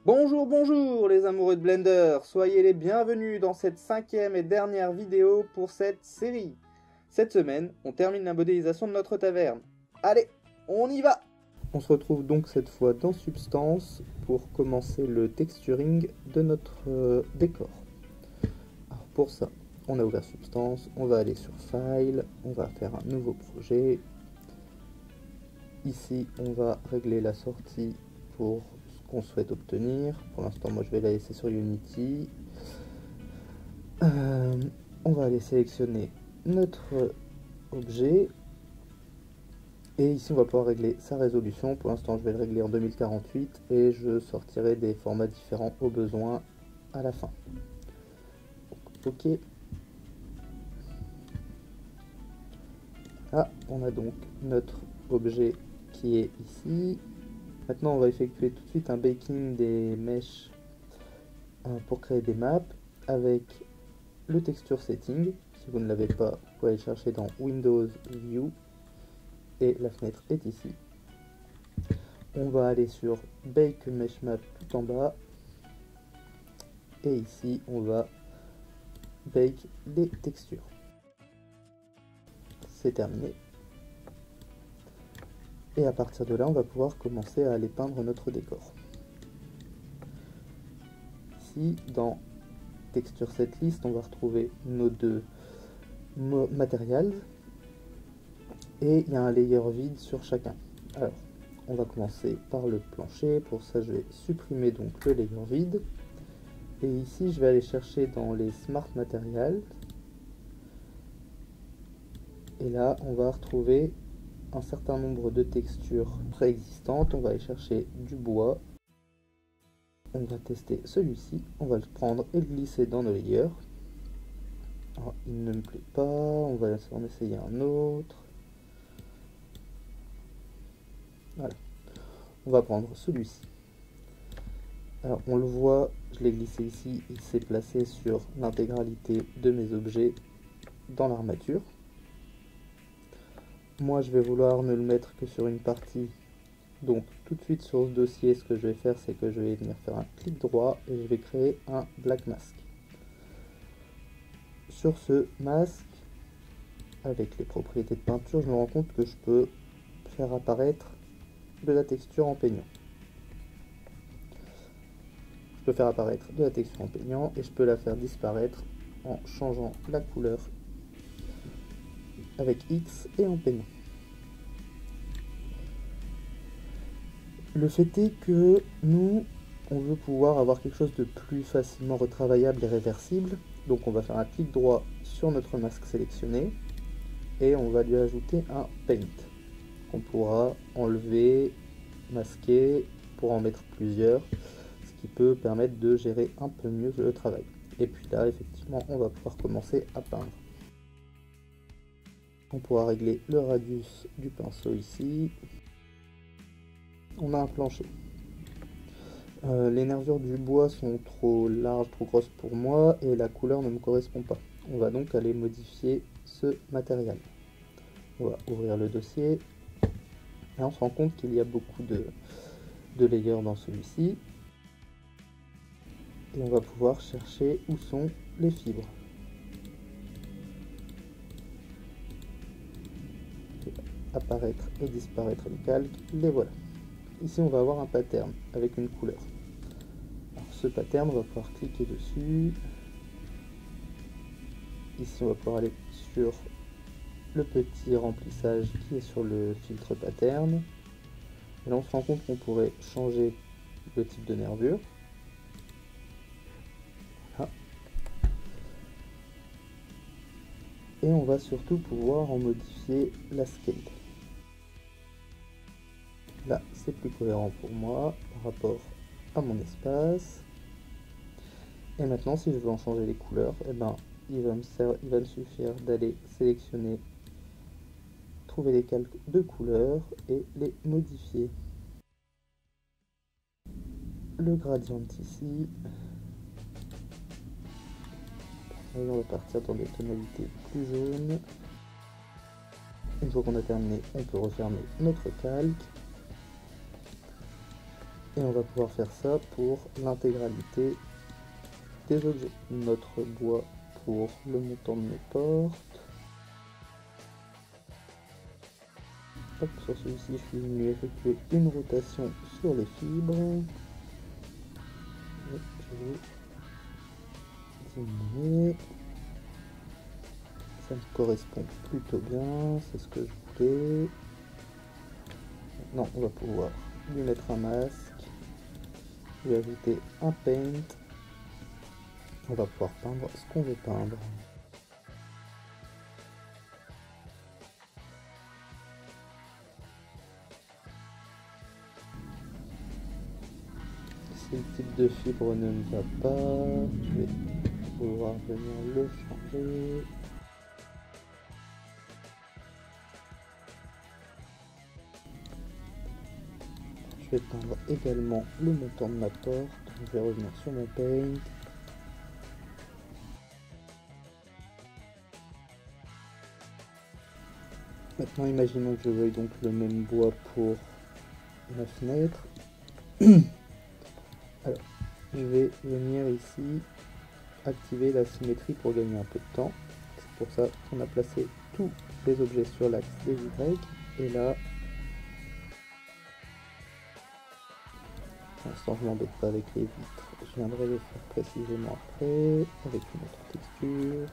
Bonjour, bonjour les amoureux de Blender, soyez les bienvenus dans cette 5e et dernière vidéo pour cette série. Cette semaine, on termine la modélisation de notre taverne. Allez, on y va! On se retrouve donc cette fois dans Substance pour commencer le texturing de notre décor. Alors pour ça, on a ouvert Substance, on va aller sur File, on va faire un nouveau projet. Ici, on va régler la sortie pour ce qu'on souhaite obtenir. Pour l'instant, moi je vais la laisser sur Unity. On va aller sélectionner notre objet. Et ici, on va pouvoir régler sa résolution. Pour l'instant, je vais le régler en 2048 et je sortirai des formats différents au besoin à la fin. Ok. Là, on a donc notre objet qui est ici. Maintenant, on va effectuer tout de suite un baking des mèches pour créer des maps avec le texture setting. Si vous ne l'avez pas, vous pouvez aller chercher dans Windows View et la fenêtre est ici. On va aller sur Bake Mesh Map tout en bas et ici on va bake les textures. C'est terminé. Et à partir de là, on va pouvoir commencer à aller peindre notre décor. Ici, dans Texture Setlist, on va retrouver nos deux materials et il y a un layer vide sur chacun. Alors, on va commencer par le plancher. Pour ça, je vais supprimer donc le layer vide. Et ici, je vais aller chercher dans les Smart Materials. Et là, on va retrouver un certain nombre de textures préexistantes. On va aller chercher du bois. On va tester celui-ci. On va le prendre et le glisser dans nos layers. Alors, il ne me plaît pas. On va en essayer un autre. Voilà. On va prendre celui-ci. Alors, on le voit, je l'ai glissé ici. Il s'est placé sur l'intégralité de mes objets dans l'armature. Moi, je vais vouloir ne le mettre que sur une partie. Donc, tout de suite sur ce dossier, ce que je vais faire, c'est que je vais venir faire un clic droit et je vais créer un black mask. Sur ce masque, avec les propriétés de peinture, je me rends compte que je peux faire apparaître de la texture en peignant. Je peux faire apparaître de la texture en peignant et je peux la faire disparaître en changeant la couleur avec X et en peignant. Le fait est que nous, on veut pouvoir avoir quelque chose de plus facilement retravaillable et réversible. Donc on va faire un clic droit sur notre masque sélectionné et on va lui ajouter un paint qu'on pourra enlever, masquer pour en mettre plusieurs, ce qui peut permettre de gérer un peu mieux le travail. Et puis là, effectivement, on va pouvoir commencer à peindre. On pourra régler le radius du pinceau ici. On a un plancher. Les nervures du bois sont trop larges, trop grosses pour moi et la couleur ne me correspond pas. On va donc aller modifier ce matériel. On va ouvrir le dossier et on se rend compte qu'il y a beaucoup de layers dans celui-ci. Et on va pouvoir chercher où sont les fibres. Apparaître et disparaître le calque, les voilà. Ici on va avoir un pattern avec une couleur. Alors, ce pattern, on va pouvoir cliquer dessus. Ici on va pouvoir aller sur le petit remplissage qui est sur le filtre pattern. Et là on se rend compte qu'on pourrait changer le type de nervure. Voilà. Et on va surtout pouvoir en modifier la scale. Là, c'est plus cohérent pour moi par rapport à mon espace. Et maintenant, si je veux en changer les couleurs, eh ben, il va me suffire d'aller sélectionner, trouver les calques de couleurs et les modifier. Le gradient ici. On va partir dans des tonalités plus jaunes. Une fois qu'on a terminé, on peut refermer notre calque. Et on va pouvoir faire ça pour l'intégralité des objets. Notre bois pour le montant de nos portes. Hop, sur celui-ci, je suis venu effectuer une rotation sur les fibres. Et je vais diminuer. Ça me correspond plutôt bien, c'est ce que je voulais. Maintenant, on va pouvoir lui mettre un masque, lui ajouter un paint. On va pouvoir peindre ce qu'on veut peindre. Si le type de fibre ne me va pas, je vais pouvoir venir le changer. Je vais peindre également le montant de ma porte. Je vais revenir sur mon paint. Maintenant, imaginons que je veuille donc le même bois pour ma fenêtre. Alors, je vais venir ici activer la symétrie pour gagner un peu de temps. C'est pour ça qu'on a placé tous les objets sur l'axe des Y. Et là, pour l'instant, je m'embête pas avec les vitres. Je viendrai les faire précisément après, avec une autre texture.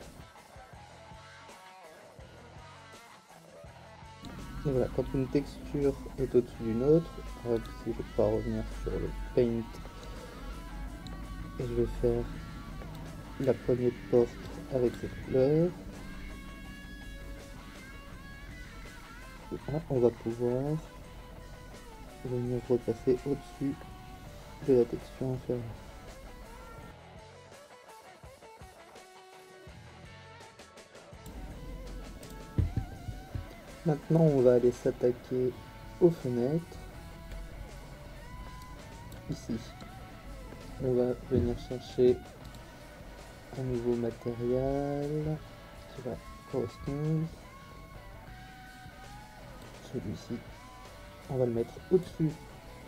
Et voilà, quand une texture est au-dessus d'une autre, hop, si je vais pouvoir revenir sur le paint, et je vais faire la poignée de porte avec cette couleur. Et là, on va pouvoir venir repasser au-dessus de la texture inférieure. Maintenant, on va aller s'attaquer aux fenêtres. Ici, on va venir chercher un nouveau matériel qui va correspondre. Celui-ci, on va le mettre au-dessus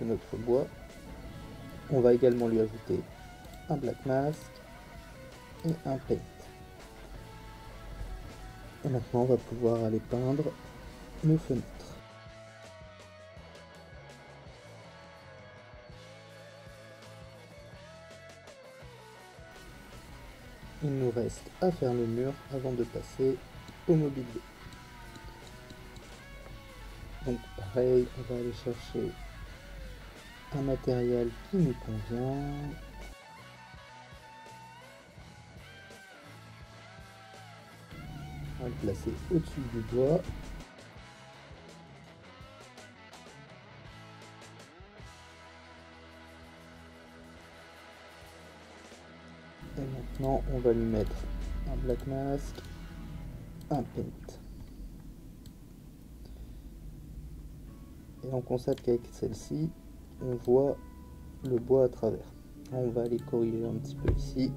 de notre bois. On va également lui ajouter un black mask et un paint. Et maintenant, on va pouvoir aller peindre nos fenêtres. Il nous reste à faire le mur avant de passer au mobilier. Donc pareil, on va aller chercher un matériel qui nous convient. On va le placer au-dessus du bois. Et maintenant, on va lui mettre un black mask, un paint. Et on constate qu'avec celle-ci, on voit le bois à travers. On va aller corriger un petit peu ici.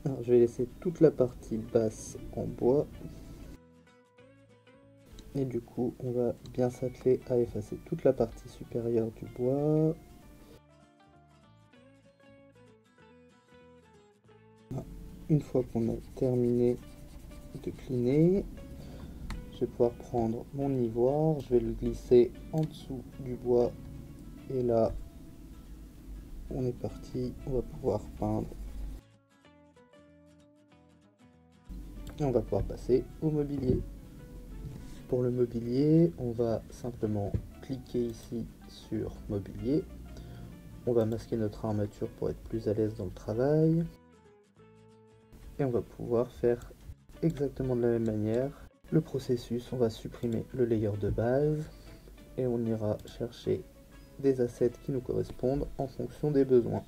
Alors, je vais laisser toute la partie basse en bois. Et du coup, on va bien s'atteler à effacer toute la partie supérieure du bois. Une fois qu'on a terminé de cleaner, je vais pouvoir prendre mon ivoire, je vais le glisser en dessous du bois. Et là, on est parti, on va pouvoir peindre. Et on va pouvoir passer au mobilier. Pour le mobilier, on va simplement cliquer ici sur mobilier. On va masquer notre armature pour être plus à l'aise dans le travail. Et on va pouvoir faire exactement de la même manière le processus. On va supprimer le layer de base et on ira chercher des assets qui nous correspondent en fonction des besoins.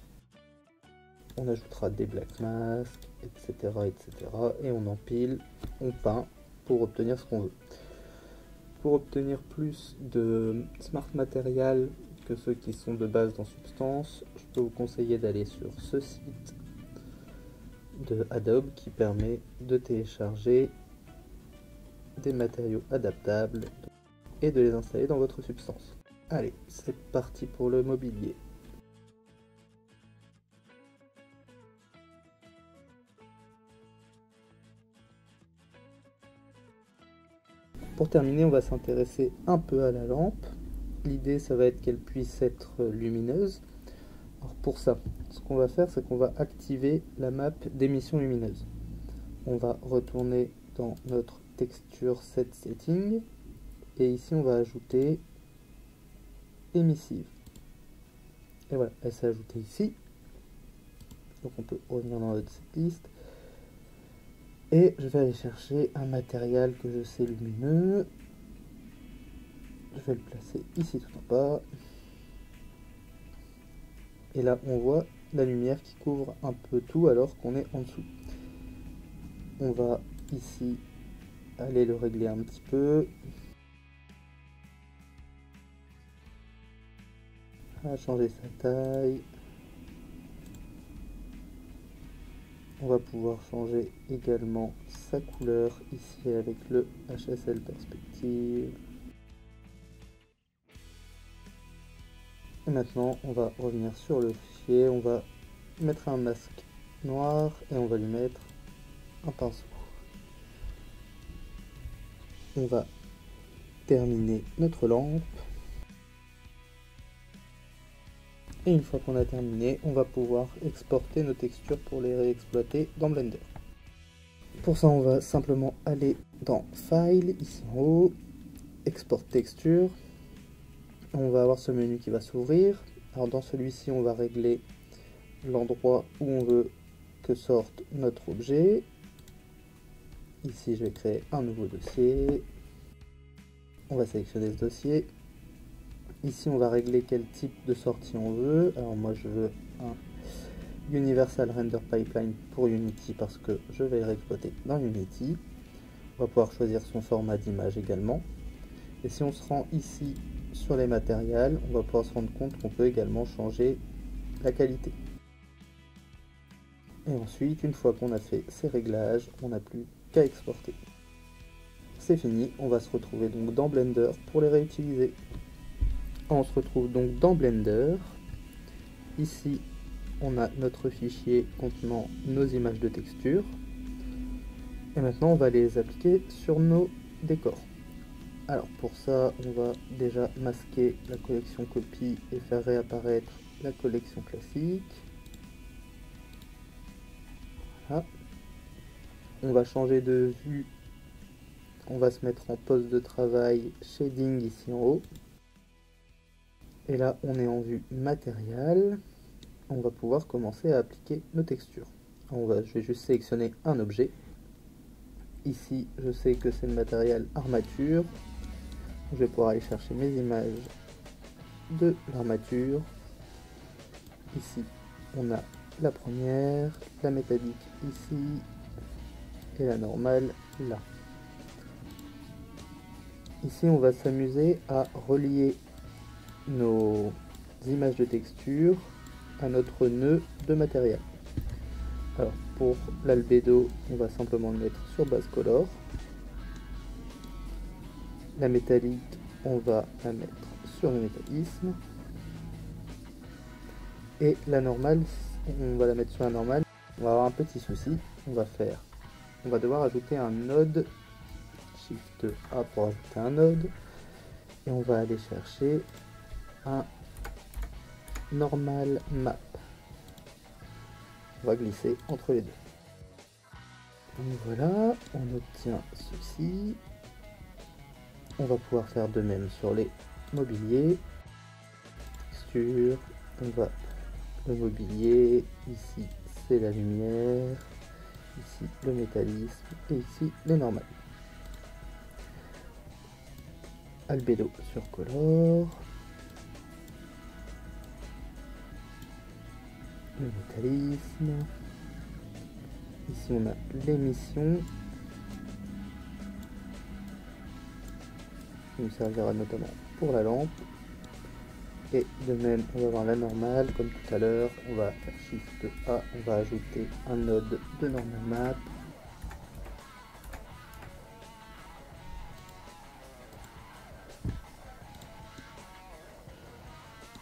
On ajoutera des black masks, etc., etc. Et on empile, on peint pour obtenir ce qu'on veut. Pour obtenir plus de smart material que ceux qui sont de base dans Substance, je peux vous conseiller d'aller sur ce site de Adobe qui permet de télécharger des matériaux adaptables et de les installer dans votre substance. Allez, c'est parti pour le mobilier. Pour terminer, on va s'intéresser un peu à la lampe. L'idée, ça va être qu'elle puisse être lumineuse. Alors pour ça, ce qu'on va faire, c'est qu'on va activer la map d'émission lumineuse. On va retourner dans notre texture set setting et ici on va ajouter émissive. Et voilà, elle s'est ajoutée ici. Donc on peut revenir dans notre setlist. Et je vais aller chercher un matériel que je sais lumineux. Je vais le placer ici tout en bas. Et là, on voit la lumière qui couvre un peu tout alors qu'on est en dessous. On va ici aller le régler un petit peu. On va changer sa taille. On va pouvoir changer également sa couleur ici avec le HSL Perspective. Et maintenant, on va revenir sur le fichier. On va mettre un masque noir et on va lui mettre un pinceau. On va terminer notre lampe. Et une fois qu'on a terminé, on va pouvoir exporter nos textures pour les réexploiter dans Blender. Pour ça, on va simplement aller dans File, ici en haut, Export Texture. On va avoir ce menu qui va s'ouvrir. Alors dans celui-ci, on va régler l'endroit où on veut que sorte notre objet. Ici, je vais créer un nouveau dossier. On va sélectionner ce dossier. Ici, on va régler quel type de sortie on veut. Alors moi, je veux un Universal Render Pipeline pour Unity parce que je vais le réexploiter dans Unity. On va pouvoir choisir son format d'image également. Et si on se rend ici sur les matériels, on va pouvoir se rendre compte qu'on peut également changer la qualité. Et ensuite, une fois qu'on a fait ces réglages, on n'a plus qu'à exporter. C'est fini, on va se retrouver donc dans Blender pour les réutiliser. On se retrouve donc dans Blender. Ici, on a notre fichier contenant nos images de texture. Et maintenant, on va les appliquer sur nos décors. Alors pour ça, on va déjà masquer la collection copie et faire réapparaître la collection classique. Voilà. On va changer de vue. On va se mettre en poste de travail shading ici en haut. Et là, on est en vue matériel. On va pouvoir commencer à appliquer nos textures. Je vais juste sélectionner un objet. Ici, je sais que c'est le matériel armature. Je vais pouvoir aller chercher mes images de l'armature. Ici, on a la première, la métallique ici, et la normale là. Ici, on va s'amuser à relier nos images de texture à notre nœud de matériel. Alors, pour l'albédo, on va simplement le mettre sur base color. La métallique, on va la mettre sur le métallisme. Et la normale, on va la mettre sur la normale. On va avoir un petit souci. On va devoir ajouter un node. Shift A pour ajouter un node. Et on va aller chercher un normal map. On va glisser entre les deux. Donc voilà, on obtient ceci. On va pouvoir faire de même sur les mobiliers. Texture, on va le mobilier, ici c'est la lumière, ici le métallisme et ici le normal. Albedo sur color, le métallisme, ici on a l'émission, qui nous servira notamment pour la lampe. Et de même, on va avoir la normale, comme tout à l'heure, on va faire Shift A, on va ajouter un node de normal map.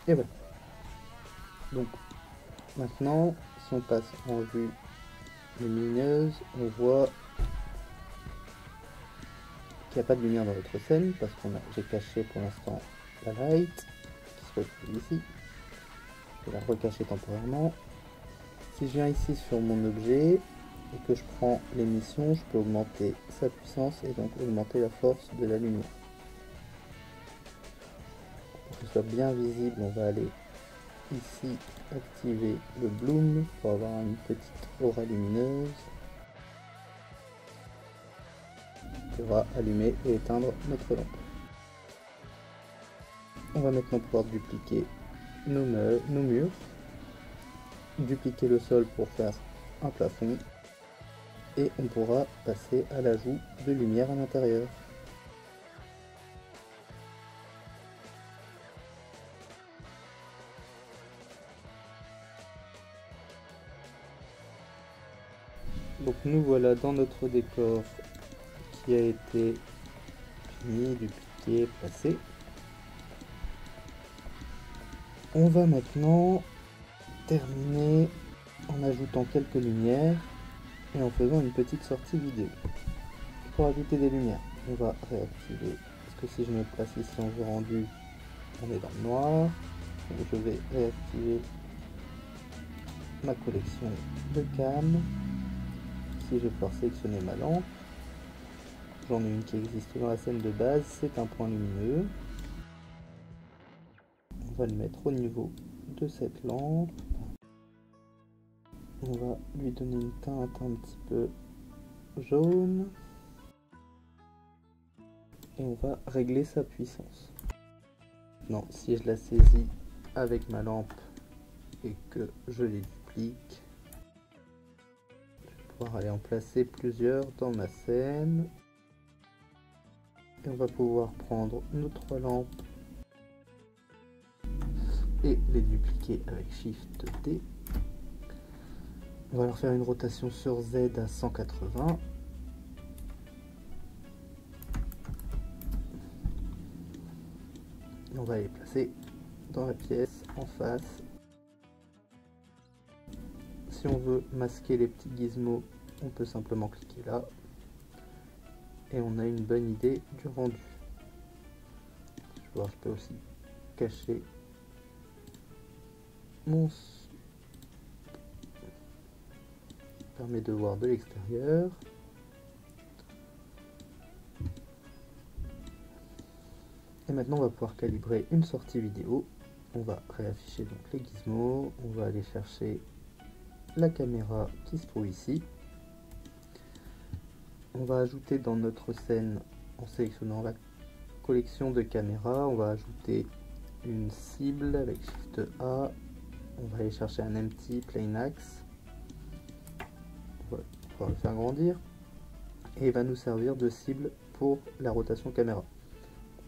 Et voilà. Donc maintenant, si on passe en vue lumineuse, on voit qu'il n'y a pas de lumière dans notre scène parce que j'ai caché pour l'instant la light qui se retrouve ici. Je vais la recacher temporairement. Si je viens ici sur mon objet et que je prends l'émission, je peux augmenter sa puissance et donc augmenter la force de la lumière. Pour que ce soit bien visible, on va aller ici activer le bloom pour avoir une petite aura lumineuse qui va allumer et éteindre notre lampe. On va maintenant pouvoir dupliquer nos murs, dupliquer le sol pour faire un plafond et on pourra passer à l'ajout de lumière à l'intérieur. Donc nous voilà dans notre décor qui a été fini, dupliqué, placé. On va maintenant terminer en ajoutant quelques lumières et en faisant une petite sortie vidéo. Pour ajouter des lumières, on va réactiver, parce que si je me place ici en vue rendue, on est dans le noir. Donc je vais réactiver ma collection de cam. Ici je vais pouvoir sélectionner ma lampe. J'en ai une qui existe dans la scène de base, c'est un point lumineux. On va le mettre au niveau de cette lampe. On va lui donner une teinte un petit peu jaune. Et on va régler sa puissance. Non, si je la saisis avec ma lampe et que je les duplique, je vais pouvoir aller en placer plusieurs dans ma scène. Et on va pouvoir prendre nos 3 lampes et les dupliquer avec Shift D. On va leur faire une rotation sur Z à 180. Et on va les placer dans la pièce en face. Si on veut masquer les petits gizmos, on peut simplement cliquer là. Et on a une bonne idée du rendu. Je peux aussi cacher mon... permet de voir de l'extérieur. Et maintenant on va pouvoir calibrer une sortie vidéo. On va réafficher donc les gizmos. On va aller chercher la caméra qui se trouve ici. On va ajouter dans notre scène, en sélectionnant la collection de caméras, on va ajouter une cible avec Shift A. On va aller chercher un empty plane axe. On va le faire grandir. Et il va nous servir de cible pour la rotation caméra.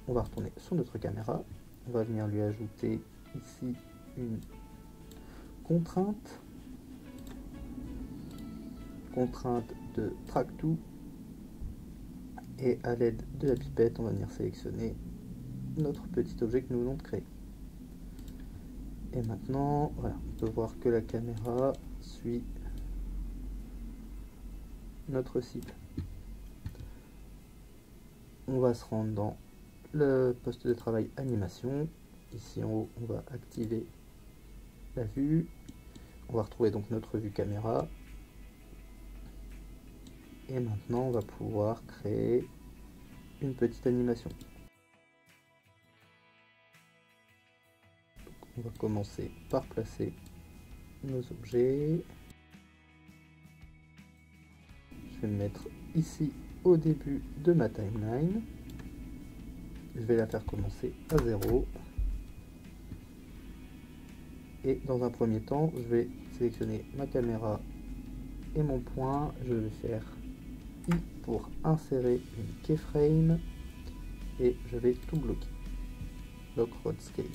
On va retourner sur notre caméra. On va venir lui ajouter ici une contrainte. Contrainte de track to. Et à l'aide de la pipette, on va venir sélectionner notre petit objet que nous venons de créer. Et maintenant, voilà, on peut voir que la caméra suit notre cible. On va se rendre dans le poste de travail animation. Ici en haut, on va activer la vue. On va retrouver donc notre vue caméra. Et maintenant, on va pouvoir créer une petite animation. Donc, on va commencer par placer nos objets. Je vais me mettre ici au début de ma timeline. Je vais la faire commencer à 0. Et dans un premier temps, je vais sélectionner ma caméra et mon point. Je vais faire I pour insérer une keyframe et je vais tout bloquer. Lock Road Scale.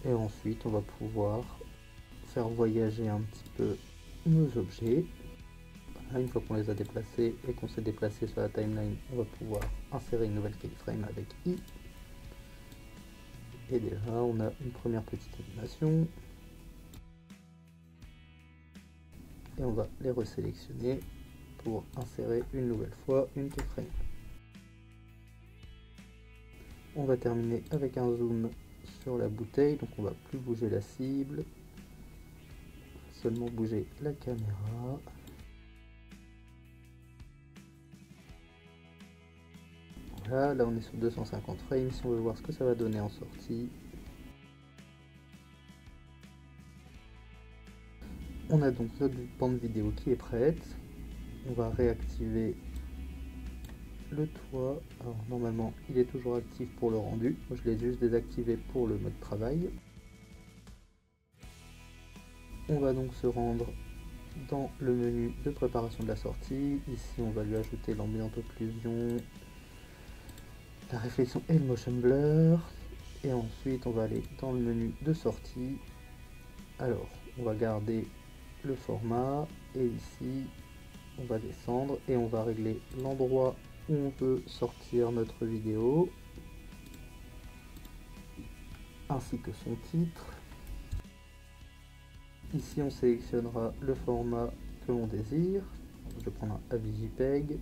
Et ensuite, on va pouvoir faire voyager un petit peu nos objets. Voilà, une fois qu'on les a déplacés et qu'on s'est déplacé sur la timeline, on va pouvoir insérer une nouvelle keyframe avec I. Et déjà on a une première petite animation. Et on va les resélectionner pour insérer une nouvelle fois une keyframe. On va terminer avec un zoom sur la bouteille, donc on va plus bouger la cible, seulement bouger la caméra. Voilà, là on est sur 250 frames, si on veut voir ce que ça va donner en sortie. On a donc notre bande vidéo qui est prête. On va réactiver le toit. Alors normalement il est toujours actif pour le rendu. Moi, je l'ai juste désactivé pour le mode travail. On va donc se rendre dans le menu de préparation de la sortie. Ici on va lui ajouter l'ambiance occlusion, la réflexion et le motion blur. Et ensuite on va aller dans le menu de sortie. Alors on va garder le format et ici on va descendre et on va régler l'endroit où on veut sortir notre vidéo ainsi que son titre. Ici on sélectionnera le format que l'on désire. Je vais prendre un AVI-JPEG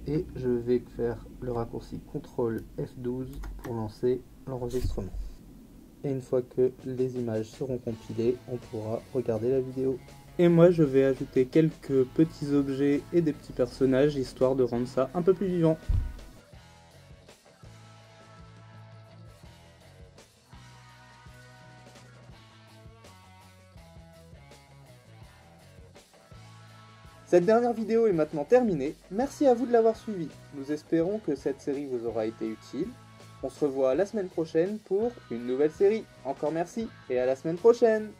et je vais faire le raccourci CTRL F12 pour lancer l'enregistrement. Et une fois que les images seront compilées, on pourra regarder la vidéo. Et moi je vais ajouter quelques petits objets et des petits personnages histoire de rendre ça un peu plus vivant. Cette dernière vidéo est maintenant terminée, merci à vous de l'avoir suivie. Nous espérons que cette série vous aura été utile. On se revoit la semaine prochaine pour une nouvelle série. Encore merci et à la semaine prochaine!